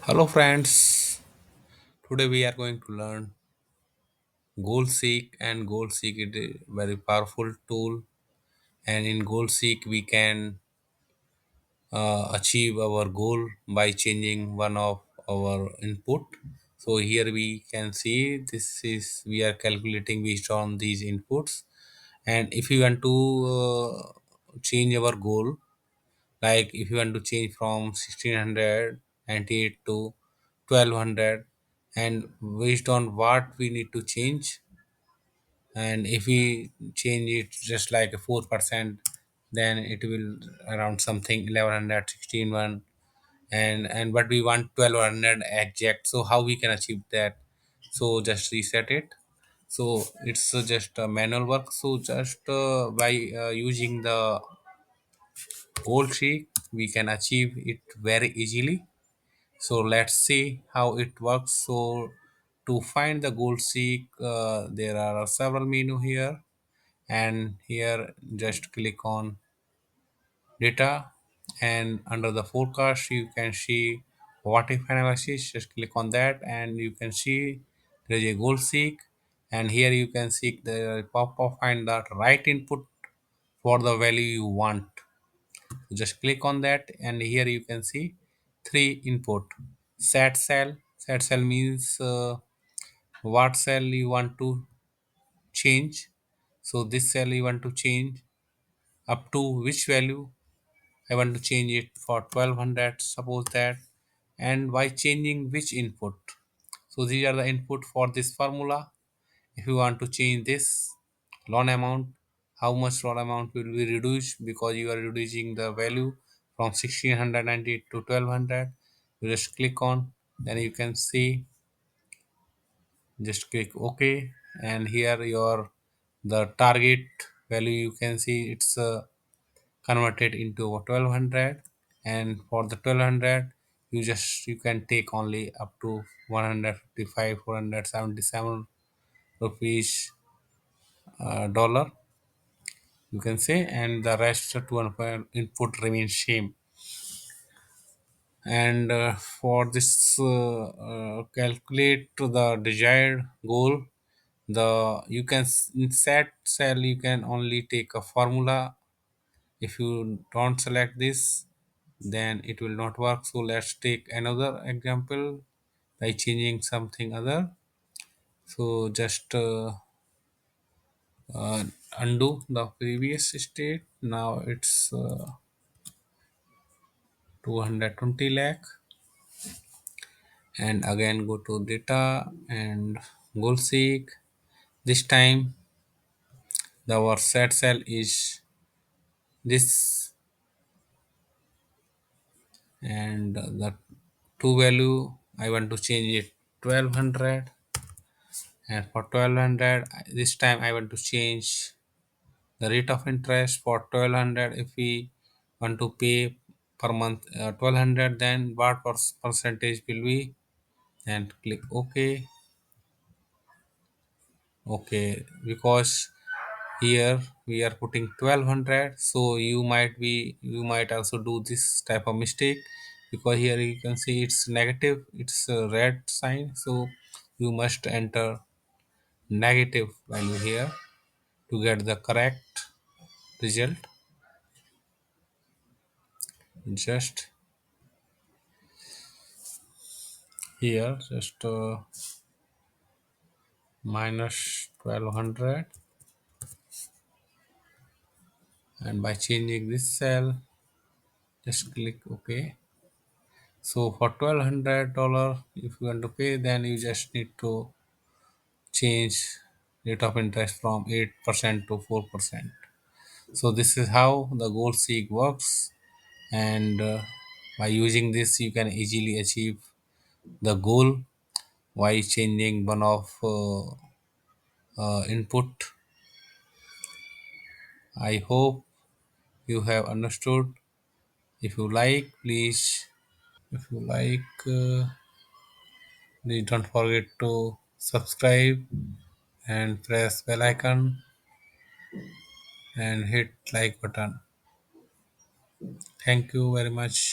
Hello friends, today we are going to learn Goal Seek, and Goal Seek is a very powerful tool, and in Goal Seek we can achieve our goal by changing one of our input. So here we can see this is we are calculating based on these inputs, and if you want to change our goal, like if you want to change from 1698 to 1200, and based on what we need to change, and if we change it just like a 4%, then it will around something 1100 16 and but we want 1200 exact. So how we can achieve that? So just reset it. So it's just a manual work. So just by using the goal tree we can achieve it very easily. So let's see how it works. So to find the goal seek, there are several menu here, and here just click on data, and under the forecast you can see what if analysis. Just click on that and you can see there is a goal seek, and here you can seek the pop up find that right input for the value you want. Just click on that, and here you can see three input. Set cell means what cell you want to change. So this cell you want to change up to which value. I want to change it for 1200, suppose that. And by changing which input, so these are the input for this formula. If you want to change this loan amount, how much loan amount will be reduced because you are reducing the value from 1690 to 1200. You just click on, then you can see, just click ok, and here your the target value you can see it's converted into 1200. And for the 1200 you can take only up to 155 477 rupees, dollar you can say, and the rest to one input remains same. And for this calculate to the desired goal, the you can in set cell you can only take a formula. If you don't select this, then it will not work. So let's take another example by changing something other. So just undo the previous state. Now it's 220 lakh, and again go to data and goal seek. This time the our set cell is this, and the two value I want to change it 1200. And for 1200 this time I want to change the rate of interest for 1200. If we want to pay per month 1200, then what percentage will be, and click ok. Okay, because here we are putting 1200, so you might also do this type of mistake, because here you can see it's negative, it's a red sign. So you must enter negative value here to get the correct result. Just here just minus 1200, and by changing this cell just click ok. So for $1200 if you want to pay, then you just need to change rate of interest from 8% to 4%. So this is how the goal seek works, and by using this you can easily achieve the goal by changing one of input. I hope you have understood. If you like, please, if you like, please don't forget to subscribe and press bell icon and hit like button. Thank you very much.